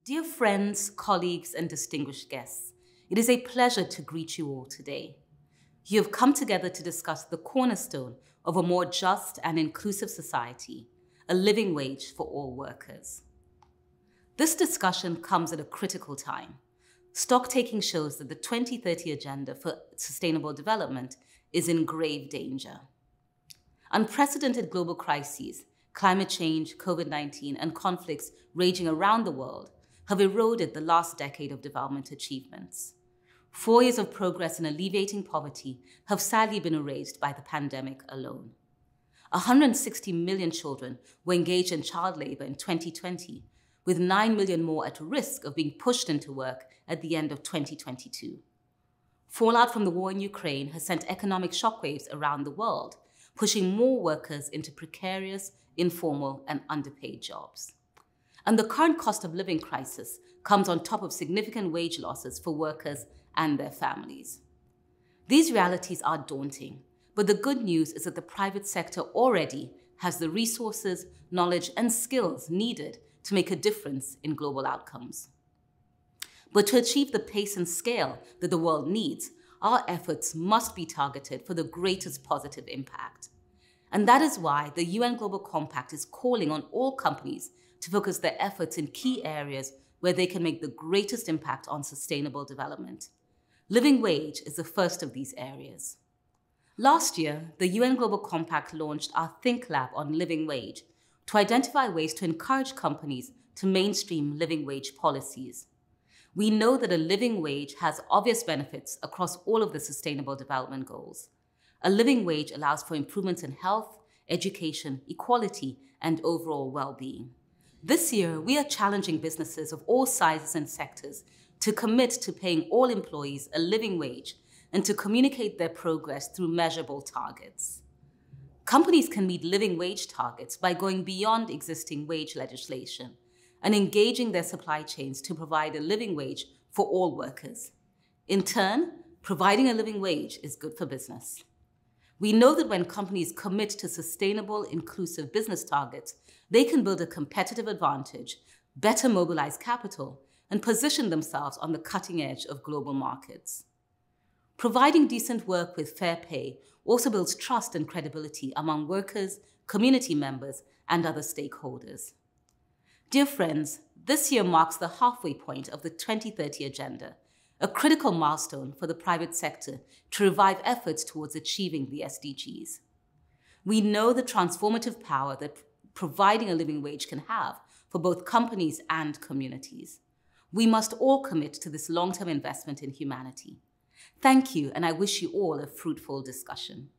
Dear friends, colleagues, and distinguished guests, it is a pleasure to greet you all today. You have come together to discuss the cornerstone of a more just and inclusive society, a living wage for all workers. This discussion comes at a critical time. Stocktaking shows that the 2030 Agenda for Sustainable Development is in grave danger. Unprecedented global crises, climate change, COVID-19, and conflicts raging around the world have eroded the last decade of development achievements. 4 years of progress in alleviating poverty have sadly been erased by the pandemic alone. 160 million children were engaged in child labor in 2020, with 9 million more at risk of being pushed into work at the end of 2022. Fallout from the war in Ukraine has sent economic shockwaves around the world, pushing more workers into precarious, informal, and underpaid jobs. And the current cost of living crisis comes on top of significant wage losses for workers and their families. These realities are daunting, but the good news is that the private sector already has the resources, knowledge, and skills needed to make a difference in global outcomes. But to achieve the pace and scale that the world needs, our efforts must be targeted for the greatest positive impact. And that is why the UN Global Compact is calling on all companies to focus their efforts in key areas where they can make the greatest impact on sustainable development. Living wage is the first of these areas. Last year, the UN Global Compact launched our Think Lab on living wage to identify ways to encourage companies to mainstream living wage policies. We know that a living wage has obvious benefits across all of the sustainable development goals. A living wage allows for improvements in health, education, equality, and overall well-being. This year, we are challenging businesses of all sizes and sectors to commit to paying all employees a living wage and to communicate their progress through measurable targets. Companies can meet living wage targets by going beyond existing wage legislation and engaging their supply chains to provide a living wage for all workers. In turn, providing a living wage is good for business. We know that when companies commit to sustainable, inclusive business targets, they can build a competitive advantage, better mobilize capital, and position themselves on the cutting edge of global markets. Providing decent work with fair pay also builds trust and credibility among workers, community members, and other stakeholders. Dear friends, this year marks the halfway point of the 2030 Agenda, a critical milestone for the private sector to revive efforts towards achieving the SDGs. We know the transformative power that providing a living wage can have for both companies and communities. We must all commit to this long-term investment in humanity. Thank you, and I wish you all a fruitful discussion.